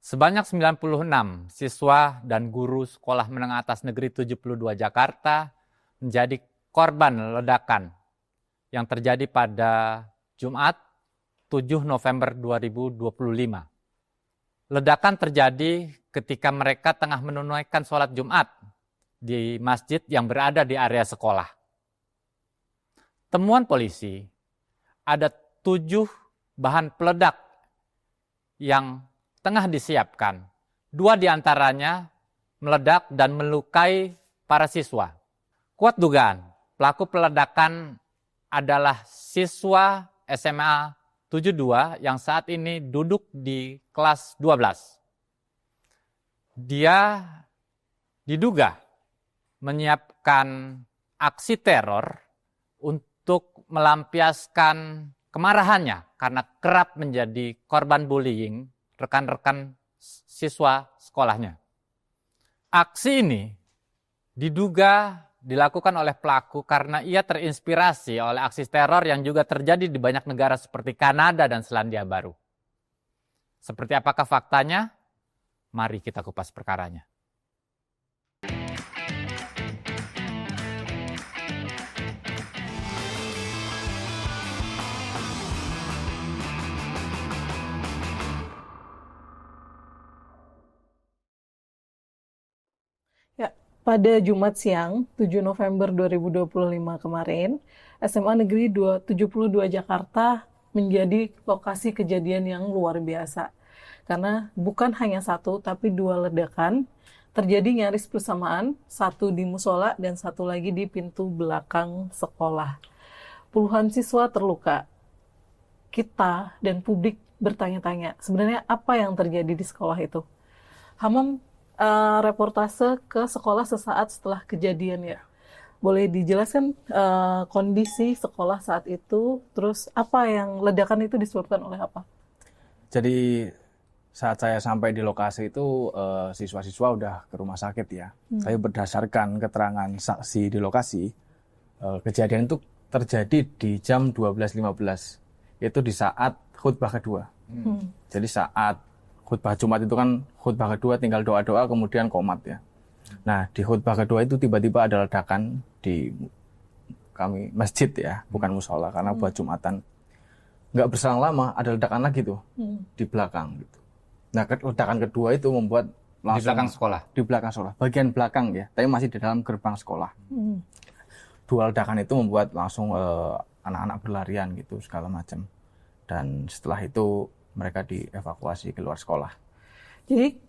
Sebanyak 96 siswa dan guru Sekolah Menengah Atas Negeri 72 Jakarta menjadi korban ledakan yang terjadi pada Jumat 7 November 2025. Ledakan terjadi ketika mereka tengah menunaikan sholat Jumat di masjid yang berada di area sekolah. Temuan polisi, ada 7 bahan peledak yang tengah disiapkan. 2 diantaranya meledak dan melukai para siswa. Kuat dugaan, pelaku peledakan adalah siswa SMA 72 yang saat ini duduk di kelas 12. Dia diduga menyiapkan aksi teror untuk melampiaskan kemarahannya karena kerap menjadi korban bullying rekan-rekan siswa sekolahnya. Aksi ini diduga dilakukan oleh pelaku karena ia terinspirasi oleh aksi teror yang juga terjadi di banyak negara seperti Kanada dan Selandia Baru. Seperti apakah faktanya? Mari kita kupas perkaranya. Pada Jumat siang, 7 November 2025 kemarin, SMA Negeri 72 Jakarta menjadi lokasi kejadian yang luar biasa. Karena bukan hanya satu, tapi 2 ledakan terjadi nyaris bersamaan, satu di musola dan satu lagi di pintu belakang sekolah. Puluhan siswa terluka. Kita dan publik bertanya-tanya, sebenarnya apa yang terjadi di sekolah itu? Hamam reportase ke sekolah sesaat setelah kejadian ya. Boleh dijelaskan kondisi sekolah saat itu, terus apa yang ledakan itu disebabkan oleh apa? Jadi saat saya sampai di lokasi itu siswa-siswa udah ke rumah sakit ya. Tapi berdasarkan keterangan saksi di lokasi, kejadian itu terjadi di jam 12.15. Itu di saat khutbah kedua. Jadi saat khutbah Jumat itu kan khutbah kedua tinggal doa-doa kemudian qomat ya. Nah di khutbah kedua itu tiba-tiba ada ledakan di kami masjid ya, bukan musola karena buat Jumatan. Nggak berselang lama ada ledakan lagi tuh di belakang gitu. Nah ledakan kedua itu membuat langsung Di belakang sekolah? Di belakang sekolah, bagian belakang ya, tapi masih di dalam gerbang sekolah. 2 ledakan itu membuat langsung anak-anak berlarian gitu segala macam. Dan setelah itu mereka dievakuasi keluar sekolah. Jadi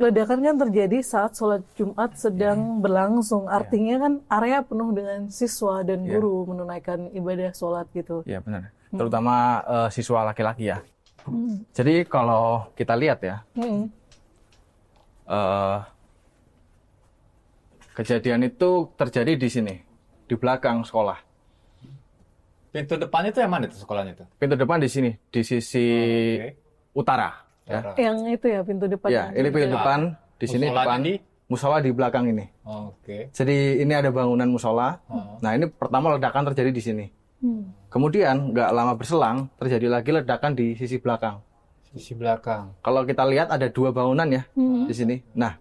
ledakan kan terjadi saat sholat Jumat sedang berlangsung. Artinya kan area penuh dengan siswa dan guru menunaikan ibadah sholat gitu. Iya benar. Terutama siswa laki-laki ya. Jadi kalau kita lihat ya, kejadian itu terjadi di sini, di belakang sekolah. Pintu depan itu yang mana itu sekolahnya itu? Pintu depan di sini, di sisi utara. Ya. Yang itu ya pintu depan. Ya, ini pintu depan, di sini depan. Musola di belakang ini. Oke. Jadi ini ada bangunan musola. Nah ini pertama ledakan terjadi di sini. Kemudian nggak lama berselang terjadi lagi ledakan di sisi belakang. Sisi belakang. Kalau kita lihat ada 2 bangunan ya di sini. Nah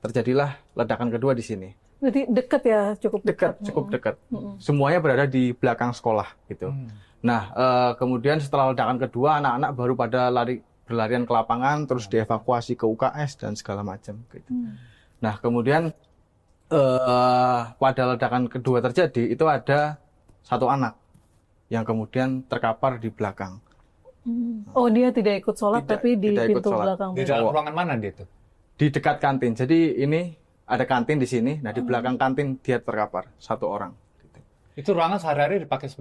terjadilah ledakan kedua di sini. Jadi dekat ya, cukup dekat. Cukup dekat. Semuanya berada di belakang sekolah gitu. Nah kemudian setelah ledakan kedua anak-anak baru pada berlarian ke lapangan terus dievakuasi ke UKS dan segala macam gitu. Nah kemudian pada ledakan kedua terjadi itu ada 1 anak yang kemudian terkapar di belakang. Oh dia tidak ikut sholat tapi di pintu belakang. Di dalam ruangan mana dia itu? Di dekat kantin. Jadi ini ada kantin di sini. Nah di belakang kantin dia terkapar 1 orang. Gitu. Itu ruangan sehari-hari dipakai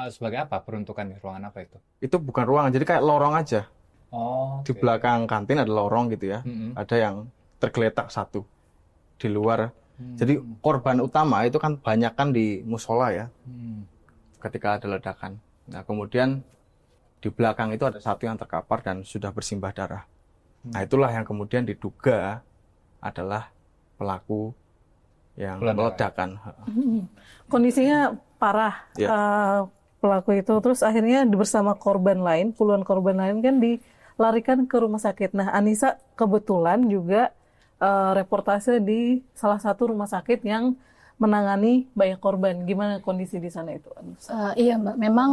sebagai apa? Peruntukannya ruangan apa itu? Itu bukan ruangan. Jadi kayak lorong aja. Oh. Di belakang kantin ada lorong gitu ya. Ada yang tergeletak 1 di luar. Jadi korban utama itu kan banyak kan di musola ya. Ketika ada ledakan. Nah kemudian di belakang itu ada 1 yang terkapar dan sudah bersimbah darah. Nah itulah yang kemudian diduga adalah pelaku yang meledakan. Kondisinya parah pelaku itu, terus akhirnya bersama korban lain, puluhan korban lain kan larikan ke rumah sakit. Nah, Anissa kebetulan juga reportase di salah satu rumah sakit yang menangani banyak korban. Gimana kondisi di sana itu, Anissa? Iya Mbak, memang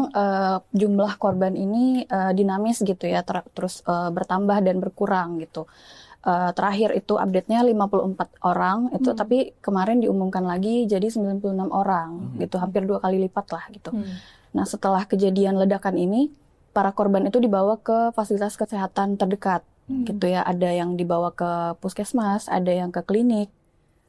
jumlah korban ini dinamis gitu ya, terus bertambah dan berkurang gitu. Terakhir itu update-nya 54 orang, itu tapi kemarin diumumkan lagi jadi 96 orang gitu, hampir 2 kali lipat lah gitu. Nah, setelah kejadian ledakan ini, para korban itu dibawa ke fasilitas kesehatan terdekat gitu ya. Ada yang dibawa ke puskesmas, ada yang ke klinik,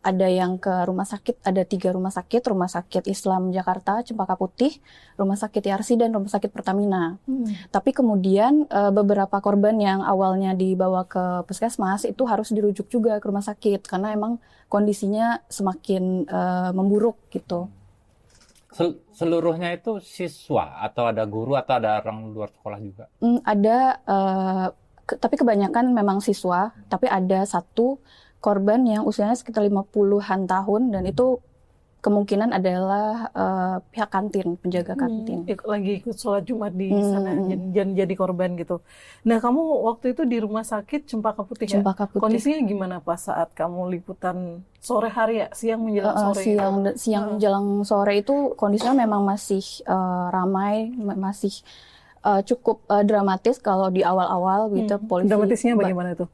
ada yang ke rumah sakit, ada 3 rumah sakit Islam Jakarta, Cempaka Putih, rumah sakit Yarsi, dan rumah sakit Pertamina. Tapi kemudian beberapa korban yang awalnya dibawa ke puskesmas itu harus dirujuk juga ke rumah sakit, karena emang kondisinya semakin memburuk gitu. Seluruhnya itu siswa atau ada guru atau ada orang luar sekolah juga? Ada, tapi kebanyakan memang siswa, tapi ada satu korban yang usianya sekitar 50-an tahun, dan itu kemungkinan adalah pihak kantin, penjaga kantin. Lagi ikut sholat Jumat di sana, jadi korban gitu. Nah, kamu waktu itu di rumah sakit Cempaka Putih ya? Cempaka Putih. Kondisinya gimana pas saat kamu liputan sore hari ya? Siang menjelang sore? Siang menjelang sore itu kondisinya memang masih ramai, masih cukup dramatis kalau di awal-awal gitu. Polisi. Dramatisnya bagaimana itu?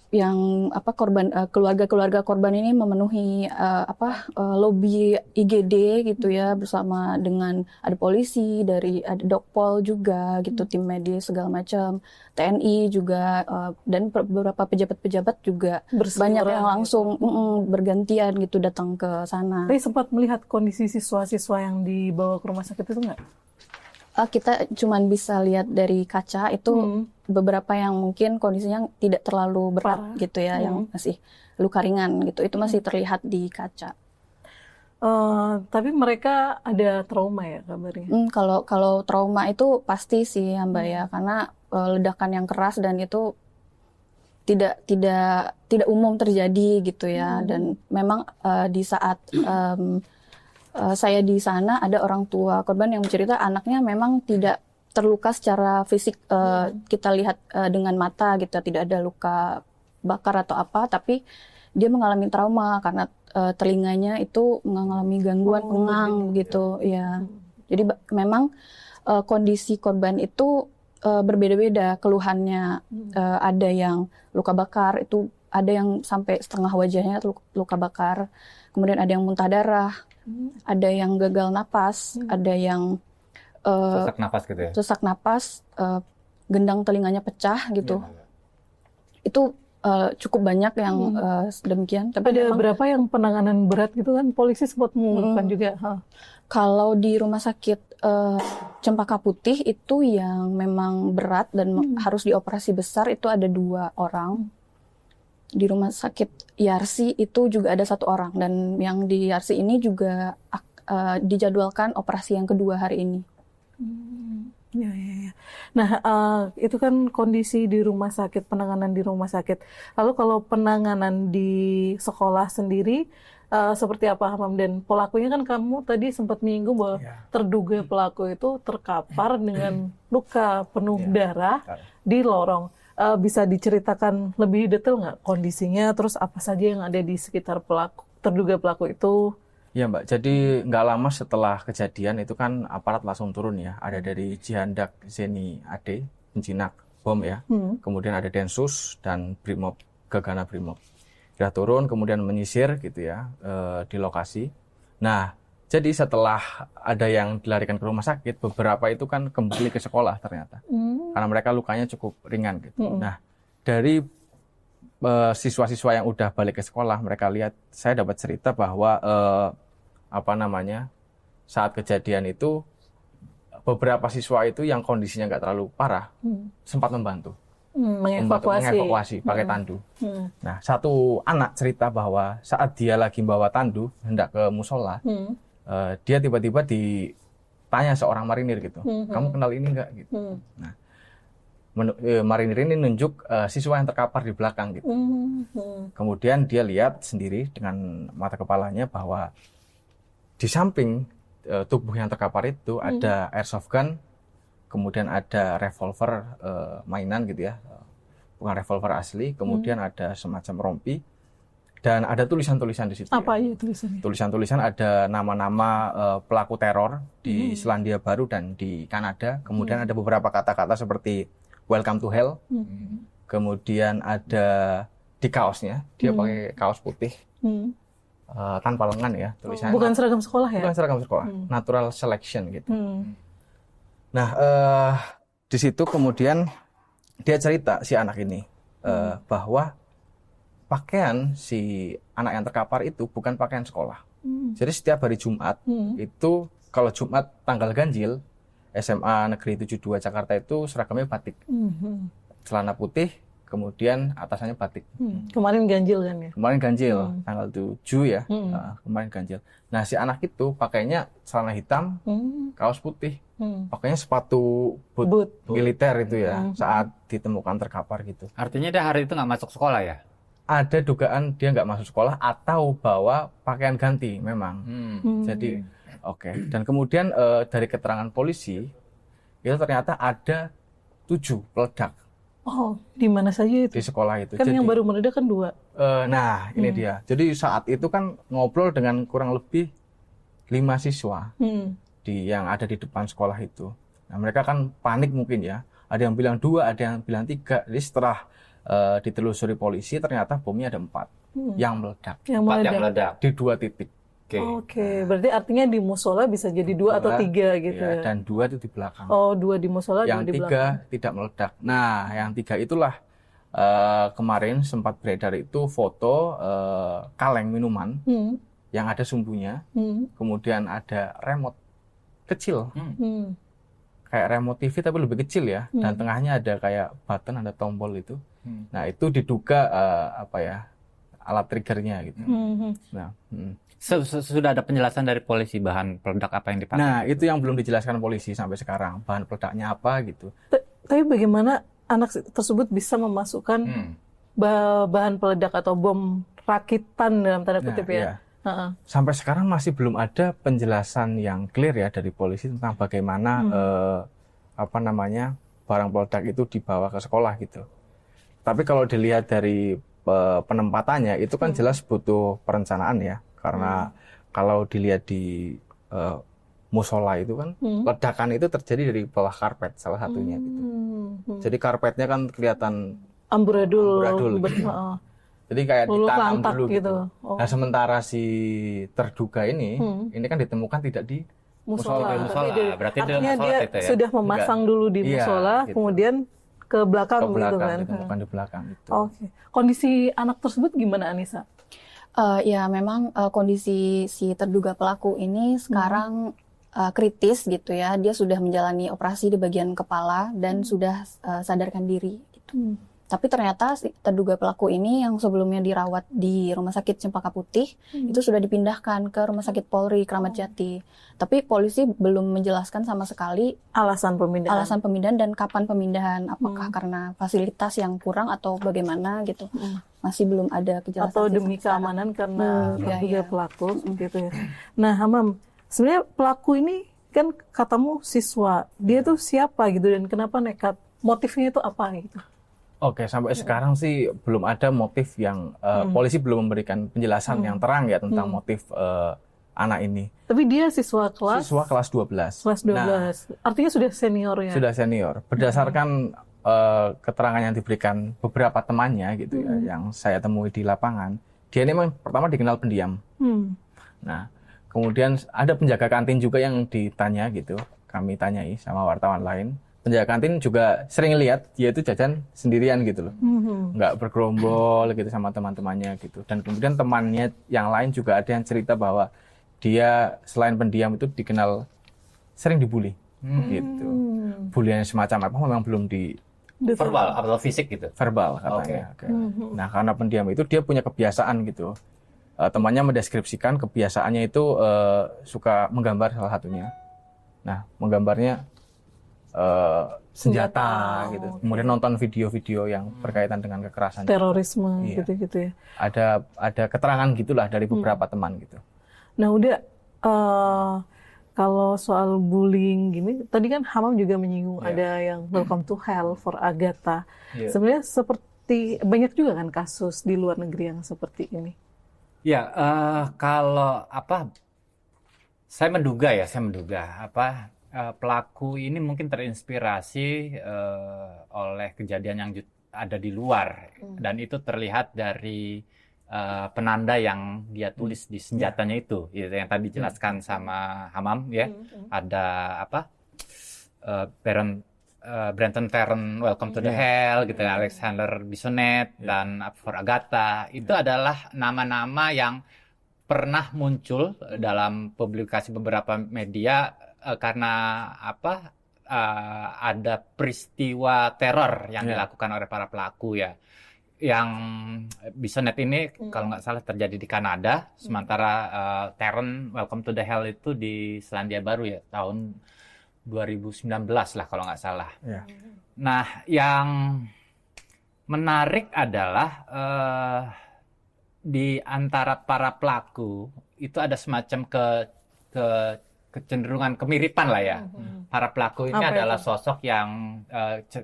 Yang korban, keluarga korban ini memenuhi lobi IGD gitu ya, bersama dengan ada polisi, ada Dokpol juga gitu, tim medis segala macam, TNI juga, dan beberapa pejabat-pejabat juga banyak yang langsung bergantian gitu datang ke sana. Tapi sempat melihat kondisi siswa-siswa yang dibawa ke rumah sakit itu nggak? Kita cuma bisa lihat dari kaca itu beberapa yang mungkin kondisinya tidak terlalu berat gitu ya, yang masih luka ringan gitu, itu masih terlihat di kaca. Tapi mereka ada trauma ya kabarnya? Kalau trauma itu pasti sih ya Mbak ya, karena ledakan yang keras dan itu tidak umum terjadi gitu ya, dan memang di saat saya di sana ada orang tua korban yang mencerita anaknya memang tidak terluka secara fisik, kita lihat dengan mata gitu, tidak ada luka bakar atau apa, tapi dia mengalami trauma karena telinganya itu mengalami gangguan pengang gitu ya. Jadi memang kondisi korban itu berbeda-beda keluhannya. Ada yang luka bakar, itu ada yang sampai setengah wajahnya luka bakar, kemudian ada yang muntah darah, ada yang gagal napas, ada yang sesak napas gitu ya? Sesak napas, gendang telinganya pecah gitu. Itu cukup banyak yang demikian. Tapi ada berapa yang penanganan berat gitu kan? Polisi sempat mengumumkan juga. Kalau di rumah sakit Cempaka Putih itu yang memang berat dan harus dioperasi besar itu ada 2 orang. Di rumah sakit Yarsi itu juga ada 1 orang, dan yang di Yarsi ini juga dijadwalkan operasi yang kedua hari ini. Ya. Nah, itu kan kondisi di rumah sakit, penanganan di rumah sakit. Lalu kalau penanganan di sekolah sendiri, seperti apa Hamam? Dan pelakunya kan kamu tadi sempat menyinggung bahwa terduga pelaku itu terkapar dengan luka penuh darah di lorong. Bisa diceritakan lebih detail nggak kondisinya, terus apa saja yang ada di sekitar terduga pelaku itu? Ya Mbak, jadi nggak lama setelah kejadian itu kan aparat langsung turun ya. Ada dari Cihandak Zeni AD, Penjinak bom ya. Kemudian ada Densus dan Brimob, Gegana Brimob. Sudah turun kemudian menyisir gitu ya di lokasi. Nah, jadi setelah ada yang dilarikan ke rumah sakit, beberapa itu kan kembali ke sekolah ternyata. Karena mereka lukanya cukup ringan gitu. Nah, dari siswa-siswa yang udah balik ke sekolah, mereka lihat, saya dapat cerita bahwa saat kejadian itu beberapa siswa itu yang kondisinya nggak terlalu parah sempat membantu mengevakuasi pakai tandu. Nah, satu anak cerita bahwa saat dia lagi bawa tandu hendak ke musola, dia tiba-tiba ditanya seorang marinir gitu, kamu kenal ini nggak gitu. Nah, marinir ini nunjuk siswa yang terkapar di belakang gitu. Kemudian dia lihat sendiri dengan mata kepalanya bahwa di samping tubuh yang terkapar itu ada airsoft gun kemudian ada revolver mainan gitu ya, bukan revolver asli, kemudian ada semacam rompi, dan ada tulisan-tulisan di situ. Apa ya. aja tulisannya? Tulisan-tulisan ada nama-nama pelaku teror di Selandia Baru dan di Kanada. Kemudian ada beberapa kata-kata seperti Welcome to Hell. Kemudian ada di kaosnya, dia pakai kaos putih tanpa lengan ya tulisannya. Bukan seragam sekolah ya? Bukan seragam sekolah, natural selection gitu. Nah, di situ kemudian dia cerita si anak ini bahwa pakaian si anak yang terkapar itu bukan pakaian sekolah. Jadi setiap hari Jumat itu kalau Jumat tanggal ganjil, SMA Negeri 72 Jakarta itu seragamnya batik. Celana putih, kemudian atasannya batik. Kemarin ganjil kan ya? Kemarin ganjil, tanggal 7 ya, kemarin ganjil. Nah si anak itu pakainya celana hitam, kaos putih, pakainya sepatu boot militer itu ya, saat ditemukan terkapar gitu. Artinya dia hari itu nggak masuk sekolah ya? Ada dugaan dia nggak masuk sekolah atau bawa pakaian ganti memang. Jadi oke. Dan kemudian dari keterangan polisi itu ternyata ada 7 peledak. Oh, di mana saja itu? Di sekolah itu. Kan jadi, yang baru meledak kan 2. Nah, ini dia. Jadi saat itu kan ngobrol dengan kurang lebih 5 siswa yang ada di depan sekolah itu. Nah, mereka kan panik mungkin ya. Ada yang bilang 2, ada yang bilang 3. Jadi setelah ditelusuri polisi ternyata bomnya ada 4 yang meledak. Yang 4 yang meledak di 2 titik. Oke, berarti artinya di musola bisa jadi 2 atau 3 gitu ya? Dan 2 itu di belakang. Oh, 2 di musola, 2 di belakang. Yang 3 tidak meledak. Nah, yang 3 itulah kemarin sempat beredar itu foto kaleng minuman yang ada sumbunya, kemudian ada remote kecil, kayak remote TV tapi lebih kecil ya, dan tengahnya ada kayak button, ada tombol itu. Nah, itu diduga alat triggernya gitu. Nah, sudah ada penjelasan dari polisi bahan peledak apa yang dipakai? Nah, itu yang belum dijelaskan polisi sampai sekarang. Bahan peledaknya apa gitu. Tapi bagaimana anak tersebut bisa memasukkan bahan peledak atau bom rakitan dalam tanda kutip ya? Iya. Sampai sekarang masih belum ada penjelasan yang clear ya dari polisi tentang bagaimana barang peledak itu dibawa ke sekolah gitu. Tapi kalau dilihat dari penempatannya itu kan jelas butuh perencanaan ya. Karena kalau dilihat di musola itu kan ledakan itu terjadi dari bawah karpet salah satunya gitu. Jadi karpetnya kan kelihatan amburadul gitu. Jadi kayak ditanam dulu gitu. Oh. Nah, sementara si terduga ini kan ditemukan tidak di musola. Berarti artinya dia itu ya? Sudah memasang dulu di musola, gitu. Kemudian ke belakang gitu kan. Ditemukan di belakang gitu. Oke. Kondisi anak tersebut gimana, Anissa? Ya memang kondisi si terduga pelaku ini sekarang kritis gitu ya. Dia sudah menjalani operasi di bagian kepala dan sudah sadarkan diri gitu. Tapi ternyata si terduga pelaku ini yang sebelumnya dirawat di Rumah Sakit Cempaka Putih itu sudah dipindahkan ke Rumah Sakit Polri Kramat Jati. Tapi polisi belum menjelaskan sama sekali alasan pemindahan dan kapan pemindahan. Apakah karena fasilitas yang kurang atau bagaimana gitu. Masih belum ada kejelasan. Atau demi keamanan karena terduga pelaku gitu ya. Nah, Hamam, sebenarnya pelaku ini kan katamu siswa. Dia tuh siapa gitu dan kenapa nekat? Motifnya itu apa gitu? Oke, sampai sekarang sih belum ada motif yang polisi belum memberikan penjelasan yang terang ya tentang motif anak ini. Tapi dia siswa kelas 12. Kelas 12. Nah, artinya sudah senior ya. Sudah senior. Berdasarkan keterangan yang diberikan beberapa temannya gitu ya yang saya temui di lapangan, dia ini memang pertama dikenal pendiam. Nah, kemudian ada penjaga kantin juga yang ditanya gitu. Kami tanyai sama wartawan lain. Penjaga kantin juga sering lihat dia itu jajan sendirian gitu loh, nggak bergerombol gitu sama teman-temannya gitu. Dan kemudian temannya yang lain juga ada yang cerita bahwa dia selain pendiam itu dikenal sering dibully, gitu. Bulian semacam apa memang belum di verbal atau fisik gitu. Verbal katanya. Okay. Nah karena pendiam itu dia punya kebiasaan gitu. Temannya mendeskripsikan kebiasaannya itu suka menggambar salah satunya. Nah menggambarnya senjata gitu. Kemudian nonton video-video yang berkaitan dengan kekerasan, terorisme gitu-gitu ya. Ada keterangan gitulah dari beberapa teman gitu. Nah, udah kalau soal bullying gini, tadi kan Hamam juga menyinggung Iya. ada yang Welcome to Hell for Agatha. Iya. Sebenarnya seperti banyak juga kan kasus di luar negeri yang seperti ini. Ya, kalau saya menduga pelaku ini mungkin terinspirasi oleh kejadian yang ada di luar, dan itu terlihat dari penanda yang dia tulis di senjatanya itu, yang tadi dijelaskan sama Hamam ya. Ada Brenton Tarrant, Welcome to the Hell, gitu, Alexander Bissonette, dan For Agatha. Itu adalah nama-nama yang pernah muncul dalam publikasi beberapa media karena ada peristiwa teror yang dilakukan oleh para pelaku ya. Yang Bissonette ini kalau nggak salah terjadi di Kanada, sementara Tarrant, Welcome to the Hell itu di Selandia Baru ya, tahun 2019 lah kalau nggak salah. Ya. Nah, yang menarik adalah di antara para pelaku itu ada semacam kecenderungan kemiripan lah ya. Para pelaku ini Apa adalah itu? sosok yang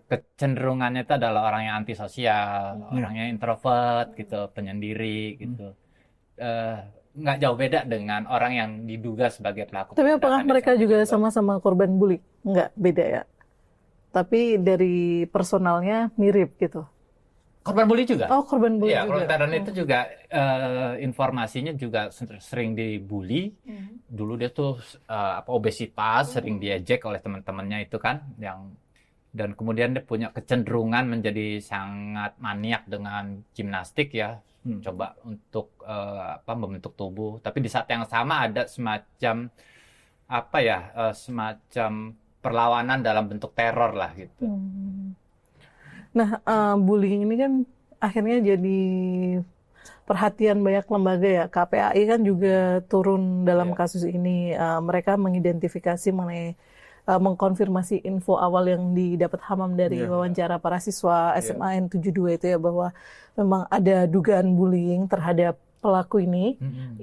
kecenderungannya itu adalah orang yang antisosial, orangnya introvert gitu, penyendiri gitu. Nggak jauh beda dengan orang yang diduga sebagai pelaku. Tapi apakah kejahatan mereka yang juga kedua. sama-sama korban bully? Enggak, beda ya. Tapi dari personalnya mirip gitu. Korban bully juga? Oh, korban bully Iya, juga. Tarrant itu juga informasinya juga sering dibully. Dulu dia tuh obesitas, sering diejek oleh teman-temannya itu kan, dan kemudian dia punya kecenderungan menjadi sangat maniak dengan gimnastik ya, coba untuk membentuk tubuh. Tapi di saat yang sama ada semacam semacam perlawanan dalam bentuk teror lah gitu. Nah, bullying ini kan akhirnya jadi perhatian banyak lembaga ya. KPAI kan juga turun dalam kasus ini. Mereka mengidentifikasi mengenai mengkonfirmasi info awal yang didapat Hamam dari wawancara para siswa SMA N72 itu ya, bahwa memang ada dugaan bullying terhadap pelaku ini.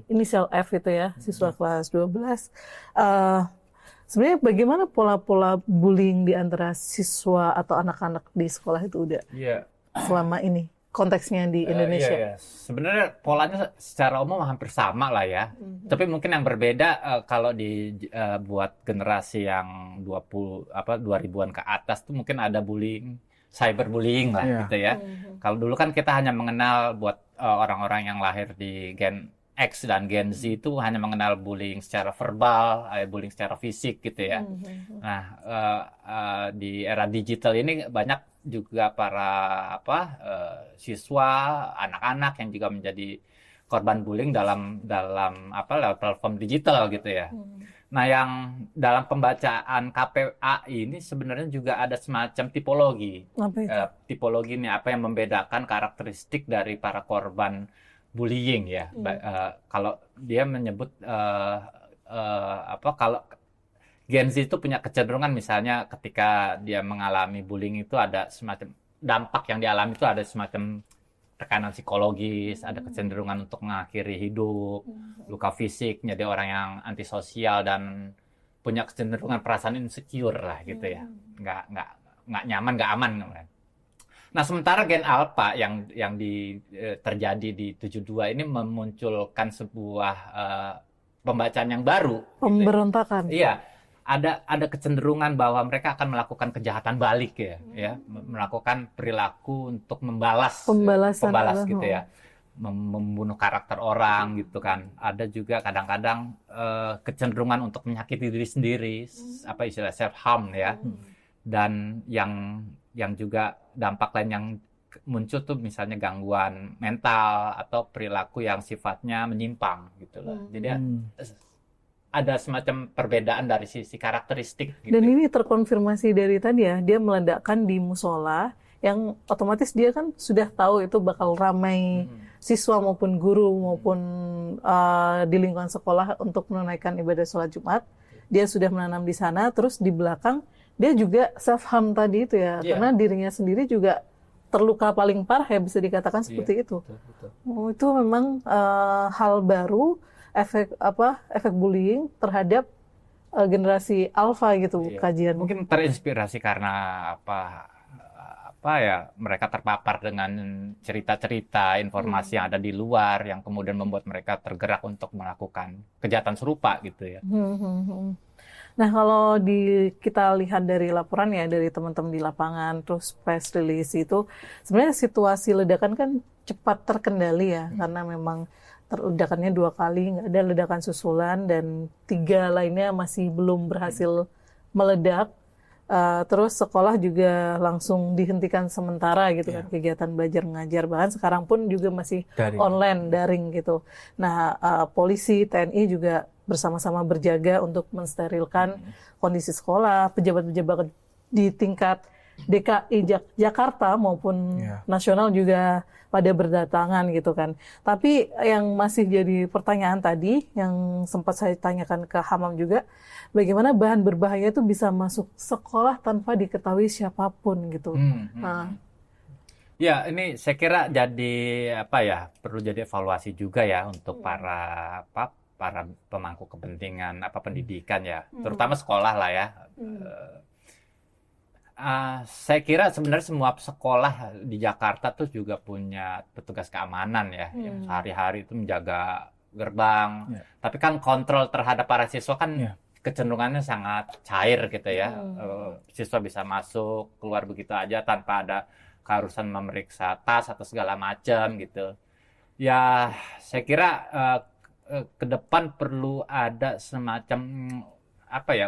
Inisial F itu ya, siswa kelas 12. Sebenarnya bagaimana pola-pola bullying di antara siswa atau anak-anak di sekolah itu udah selama ini konteksnya di Indonesia? Iya. Sebenarnya polanya secara umum hampir sama lah ya. Tapi mungkin yang berbeda kalau buat generasi yang 2000-an ke atas tuh mungkin ada bullying, cyberbullying lah gitu ya. Kalau dulu kan kita hanya mengenal buat orang-orang yang lahir di Gen X dan Gen Z itu hanya mengenal bullying secara verbal, bullying secara fisik gitu ya. Nah, di era digital ini banyak juga para siswa, anak-anak yang juga menjadi korban bullying dalam lewat platform digital gitu ya. Nah, yang dalam pembacaan KPAI ini sebenarnya juga ada semacam tipologi. Apa itu? Tipologi ini apa yang membedakan karakteristik dari para korban bullying ya. Kalau dia menyebut kalau Gen Z itu punya kecenderungan, misalnya ketika dia mengalami bullying itu ada semacam dampak yang dialami, itu ada semacam tekanan psikologis, ada kecenderungan untuk mengakhiri hidup, luka fisik, jadi orang yang antisosial dan punya kecenderungan perasaan insecure lah gitu ya, nggak nyaman, nggak aman. Nah, sementara Gen Alpha yang terjadi di 72 ini memunculkan sebuah pembacaan yang baru. Pemberontakan. Gitu ya. Iya, ada kecenderungan bahwa mereka akan melakukan kejahatan balik ya, melakukan perilaku untuk membalas, Pembalasan gitu ya, membunuh karakter orang gitu kan. Ada juga kadang-kadang kecenderungan untuk menyakiti diri sendiri, apa istilah self harm ya, dan yang juga dampak lain yang muncul tuh misalnya gangguan mental atau perilaku yang sifatnya menyimpang gitu loh. Jadi ada semacam perbedaan dari sisi karakteristik gitu. Dan ini terkonfirmasi dari tadi ya, dia meledakkan di musola yang otomatis dia kan sudah tahu itu bakal ramai siswa maupun guru maupun di lingkungan sekolah untuk menunaikan ibadah sholat Jumat. Dia sudah menanam di sana, terus di belakang dia juga self harm tadi itu ya, karena dirinya sendiri juga terluka paling parah ya, bisa dikatakan seperti itu. Betul. Oh, itu memang hal baru, efek bullying terhadap generasi alfa gitu Iya. kajian. Mungkin terinspirasi karena apa ya, mereka terpapar dengan cerita-cerita informasi yang ada di luar yang kemudian membuat mereka tergerak untuk melakukan kejahatan serupa gitu ya. Nah, kalau kita lihat dari laporan ya dari teman-teman di lapangan, terus press release itu, sebenarnya situasi ledakan kan cepat terkendali ya, karena memang ledakannya 2 kali, nggak ada ledakan susulan, dan 3 lainnya masih belum berhasil meledak. Terus sekolah juga langsung dihentikan sementara gitu kan, kegiatan belajar mengajar, bahkan sekarang pun juga masih online, daring gitu. Nah, polisi, TNI juga bersama-sama berjaga untuk mensterilkan kondisi sekolah, pejabat-pejabat di tingkat DKI Jakarta maupun nasional juga pada berdatangan gitu kan. Tapi yang masih jadi pertanyaan tadi, yang sempat saya tanyakan ke Hamam juga, bagaimana bahan berbahaya itu bisa masuk sekolah tanpa diketahui siapapun gitu. Nah, ya, ini saya kira jadi apa ya, perlu jadi evaluasi juga ya untuk para pemangku kepentingan pendidikan ya, terutama sekolah lah ya. Saya kira sebenarnya semua sekolah di Jakarta tuh juga punya petugas keamanan ya, yang sehari-hari itu menjaga gerbang. Tapi kan kontrol terhadap para siswa kan kecenderungannya sangat cair gitu ya. Siswa bisa masuk, keluar begitu aja tanpa ada keharusan memeriksa tas atau segala macam gitu. Ya, saya kira ke depan perlu ada semacam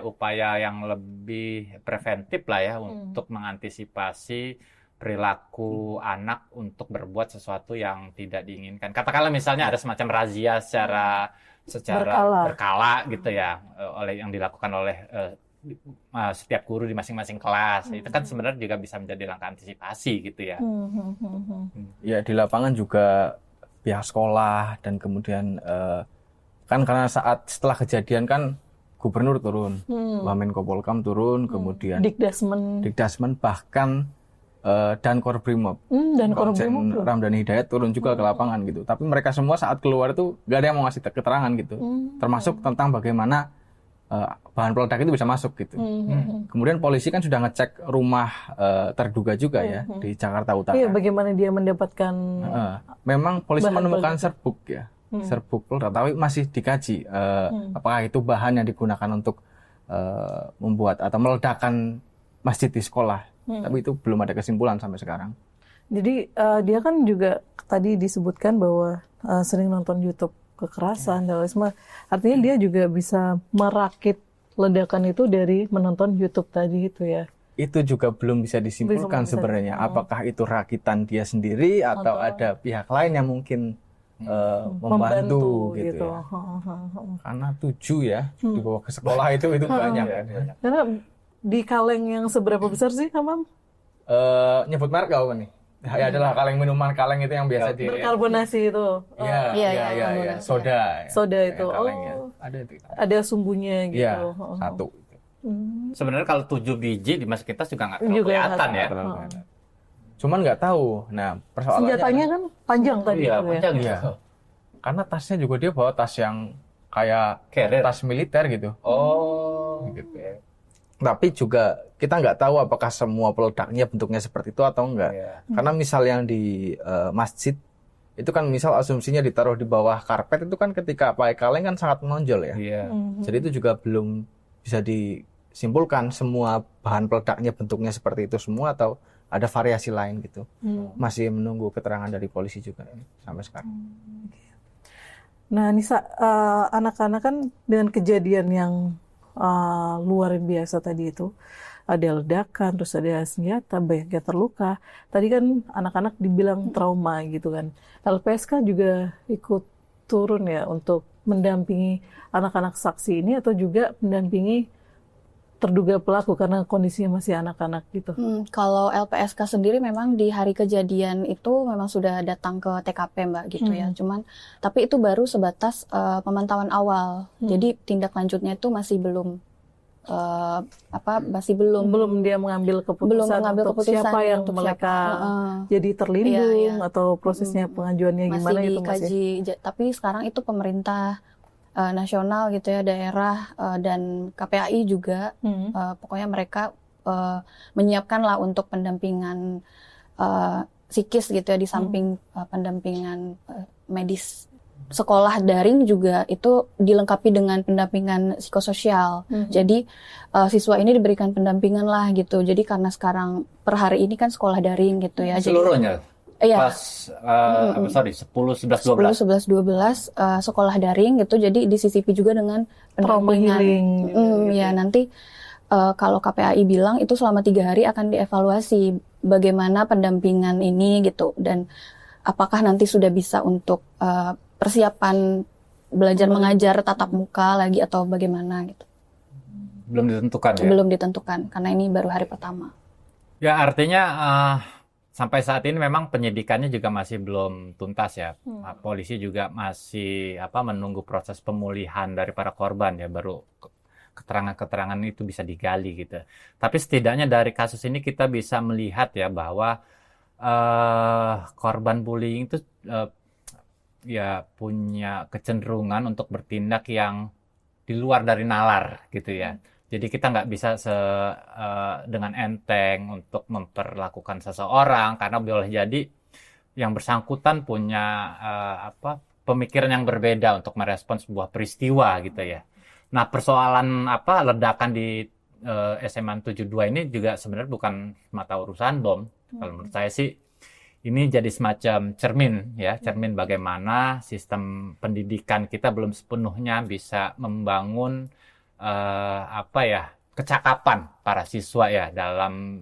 upaya yang lebih preventif lah ya untuk mengantisipasi perilaku anak untuk berbuat sesuatu yang tidak diinginkan. Katakanlah misalnya ada semacam razia secara berkala gitu ya, yang dilakukan oleh setiap guru di masing-masing kelas. Itu kan sebenarnya juga bisa menjadi langkah antisipasi gitu ya. Ya, di lapangan juga pihak sekolah dan kemudian kan karena setelah kejadian kan Gubernur turun, Wamenko Polkam turun, kemudian Dikdasmen, bahkan dan Korbrimob, Komjen Ramdhani Hidayat turun juga ke lapangan gitu. Tapi mereka semua saat keluar itu gak ada yang mau ngasih keterangan gitu, termasuk tentang bagaimana bahan peledak itu bisa masuk gitu. Kemudian polisi kan sudah ngecek rumah terduga juga ya di Jakarta Utara. Iya, bagaimana dia mendapatkan? Memang polisi menemukan serbuk ya. Serbuk peluru, tapi masih dikaji apakah itu bahan yang digunakan untuk membuat atau meledakkan masjid di sekolah. Tapi itu belum ada kesimpulan sampai sekarang. Jadi dia kan juga tadi disebutkan bahwa sering nonton YouTube kekerasan, terorisme. Artinya dia juga bisa merakit ledakan itu dari menonton YouTube tadi itu ya. Itu juga belum bisa disimpulkan sebenarnya. Apakah itu rakitan dia sendiri atau ada pihak lain yang mungkin membantu gitu ya. Karena 7 ya dibawa ke sekolah itu banyak kan. Karena di kaleng yang seberapa besar sih, Hamam? Nyebut merek gak apa nih? Ya adalah kaleng minuman, kaleng itu yang biasa di berkarbonasi itu. Iya. Soda itu. Ada sumbunya gitu. Iya, 1. Sebenarnya kalau 7 biji di mas kita juga nggak terlalu kelihatan ya. Cuman nggak tahu. Nah, persoalannya senjatanya kan panjang tadi. Iya, panjang ya. Karena tasnya juga dia bawa tas yang kayak tas militer gitu. Gitu. Tapi juga kita nggak tahu apakah semua peledaknya bentuknya seperti itu atau enggak. Karena misal yang di masjid itu kan misal asumsinya ditaruh di bawah karpet itu kan ketika pakai kaleng kan sangat menonjol ya. Jadi itu juga belum bisa disimpulkan semua bahan peledaknya bentuknya seperti itu semua atau ada variasi lain gitu. Masih menunggu keterangan dari polisi juga sampai sekarang. Nah, Nisa, anak-anak kan dengan kejadian yang luar biasa tadi itu, ada ledakan, terus ada senjata, banyak yang terluka. Tadi kan anak-anak dibilang trauma gitu kan. LPSK juga ikut turun ya untuk mendampingi anak-anak saksi ini atau juga mendampingi terduga pelaku karena kondisinya masih anak-anak gitu. Kalau LPSK sendiri memang di hari kejadian itu memang sudah datang ke TKP Mbak gitu ya. Cuman tapi itu baru sebatas pemantauan awal. Jadi tindak lanjutnya itu masih belum belum dia mengambil keputusan untuk siapa yang untuk mereka jadi terlindung atau prosesnya pengajuannya gimana masih itu masih dikaji. Tapi sekarang itu pemerintah nasional gitu ya, daerah dan KPAI juga. Pokoknya mereka menyiapkan lah untuk pendampingan psikis gitu ya, di samping pendampingan medis. Sekolah daring juga itu dilengkapi dengan pendampingan psikososial. Jadi siswa ini diberikan pendampingan lah gitu. Jadi karena sekarang per hari ini kan sekolah daring gitu ya. Seluruhnya? Iya. Pas, 10, 11, 12. 10, 11, 12 sekolah daring gitu. Jadi disisipi juga dengan Trauma pendampingan. healing. Ya nanti kalau KPAI bilang itu selama 3 hari akan dievaluasi bagaimana pendampingan ini gitu. Dan apakah nanti sudah bisa untuk persiapan belajar mengajar tatap muka lagi atau bagaimana gitu. Belum ditentukan ya? Belum ditentukan, karena ini baru hari pertama. Ya artinya sampai saat ini memang penyidikannya juga masih belum tuntas ya. Polisi juga masih menunggu proses pemulihan dari para korban ya, baru keterangan-keterangan itu bisa digali gitu. Tapi setidaknya dari kasus ini kita bisa melihat ya bahwa korban bullying itu ya punya kecenderungan untuk bertindak yang di luar dari nalar gitu ya. Jadi kita nggak bisa dengan enteng untuk memperlakukan seseorang, karena boleh jadi yang bersangkutan punya pemikiran yang berbeda untuk merespon sebuah peristiwa gitu ya. Nah persoalan ledakan di SMA 72 ini juga sebenarnya bukan mata urusan bom. Kalau menurut saya sih ini jadi semacam cermin bagaimana sistem pendidikan kita belum sepenuhnya bisa membangun kecakapan para siswa ya dalam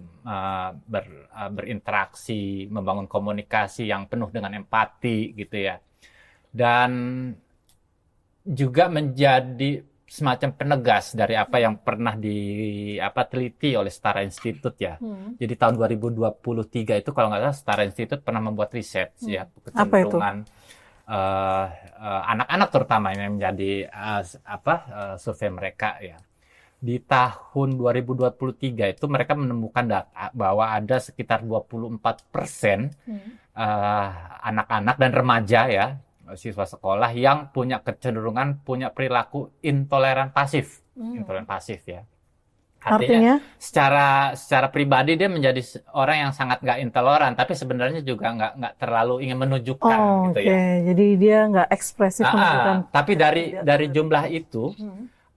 berinteraksi, membangun komunikasi yang penuh dengan empati gitu ya. Dan juga menjadi semacam penegas dari apa yang pernah diteliti oleh Setara Institute ya. Jadi tahun 2023 itu kalau nggak salah Setara Institute pernah membuat riset ya kecenderungan anak-anak terutama yang menjadi survei mereka ya. Di tahun 2023 itu mereka menemukan data bahwa ada sekitar 24% anak-anak dan remaja ya, siswa sekolah yang punya kecenderungan punya perilaku intoleran pasif. Intoleran pasif ya. Artinya secara pribadi dia menjadi orang yang sangat nggak intoleran, tapi sebenarnya juga nggak terlalu ingin menunjukkan gitu ya. Jadi dia nggak ekspresif menunjukkan. Tapi dari jumlah itu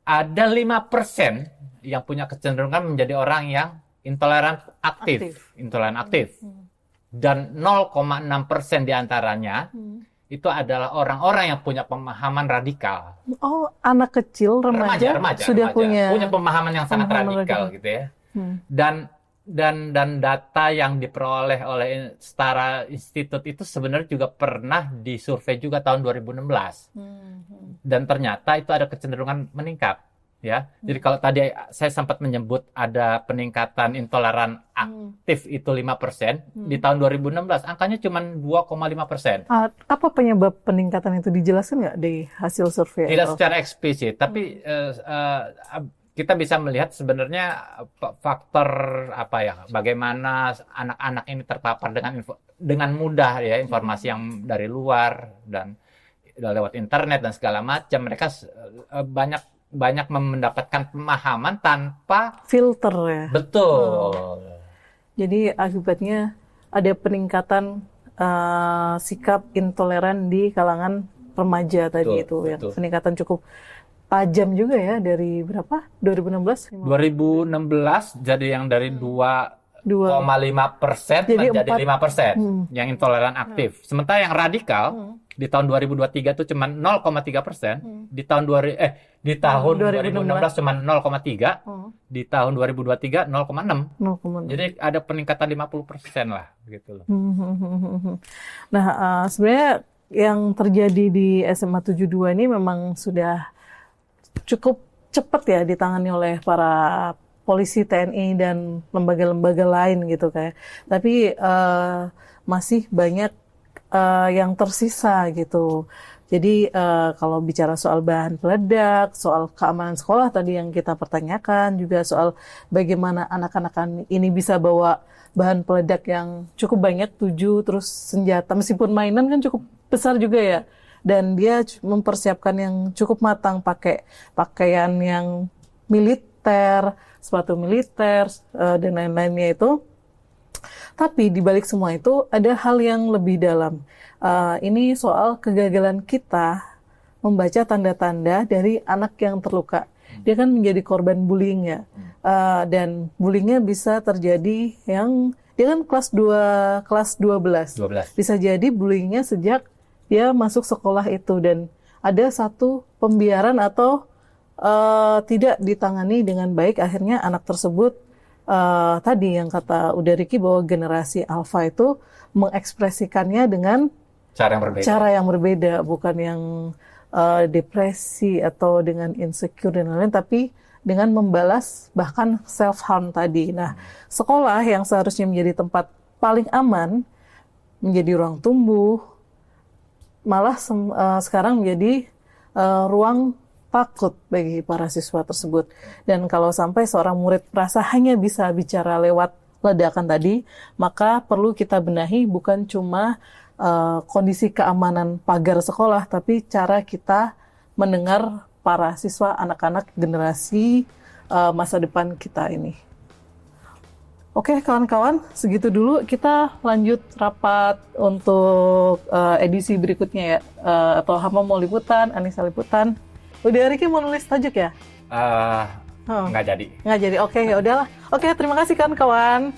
ada 5% yang punya kecenderungan menjadi orang yang intoleran aktif. Intoleran aktif. Dan 0,6% diantaranya itu adalah orang-orang yang punya pemahaman radikal. Oh, anak kecil, remaja sudah punya pemahaman yang sangat radikal gitu ya. Dan data yang diperoleh oleh Setara Institute itu sebenarnya juga pernah disurvei juga tahun 2016. Dan ternyata itu ada kecenderungan meningkat. Ya, jadi kalau tadi saya sempat menyebut ada peningkatan intoleran aktif itu 5%, di tahun 2016 angkanya cuma 2,5%. Apa penyebab peningkatan itu, dijelaskan nggak di hasil survei? Tidak secara eksplisit, tapi kita bisa melihat sebenarnya faktor bagaimana anak-anak ini terpapar dengan mudah ya informasi yang dari luar dan lewat internet dan segala macam. Mereka banyak mendapatkan pemahaman tanpa filter ya. Betul. Jadi akibatnya ada peningkatan sikap intoleran di kalangan remaja tadi itu ya. Peningkatan cukup tajam juga ya, dari berapa? 2016? 2016 jadi yang dari 2,5% menjadi 5% yang intoleran aktif. Sementara yang radikal di tahun 2023 itu cuma 0,3%, di tahun 2016 cuma 0,3%, di tahun 2023 0,6%. Jadi ada peningkatan 50% lah gitu loh. Nah, sebenarnya yang terjadi di SMA 72 ini memang sudah cukup cepat ya ditangani oleh para polisi, TNI dan lembaga-lembaga lain gitu kayak. Tapi masih banyak yang tersisa gitu. Jadi kalau bicara soal bahan peledak, soal keamanan sekolah tadi yang kita pertanyakan, juga soal bagaimana anak-anak ini bisa bawa bahan peledak yang cukup banyak, 7, terus senjata, meskipun mainan kan cukup besar juga ya. dan dia mempersiapkan yang cukup matang, pakai pakaian yang militer, sepatu militer, dan lain-lainnya itu. Tapi di balik semua itu ada hal yang lebih dalam. Ini soal kegagalan kita membaca tanda-tanda dari anak yang terluka. Dia kan menjadi korban bullying ya. Dan bullyingnya bisa terjadi yang dia kan kelas 12. Bisa jadi bullyingnya sejak dia masuk sekolah itu, dan ada satu pembiaran atau tidak ditangani dengan baik. Akhirnya anak tersebut tadi yang kata udah Ricky bahwa generasi alpha itu mengekspresikannya dengan cara yang berbeda, bukan yang depresi atau dengan insecure dan lain-lain, tapi dengan membalas bahkan self-harm tadi. Nah, sekolah yang seharusnya menjadi tempat paling aman, menjadi ruang tumbuh, malah sekarang menjadi ruang takut bagi para siswa tersebut. Dan kalau sampai seorang murid merasa hanya bisa bicara lewat ledakan tadi, maka perlu kita benahi bukan cuma kondisi keamanan pagar sekolah, tapi cara kita mendengar para siswa, anak-anak generasi masa depan kita ini. Oke kawan-kawan, segitu dulu. Kita lanjut rapat untuk edisi berikutnya ya. Atau Hama mau liputan, Anissa liputan. Udah Ricky mau nulis tajuk ya? Nggak jadi. Nggak jadi, oke ya udahlah. Oke, terima kasih kawan-kawan.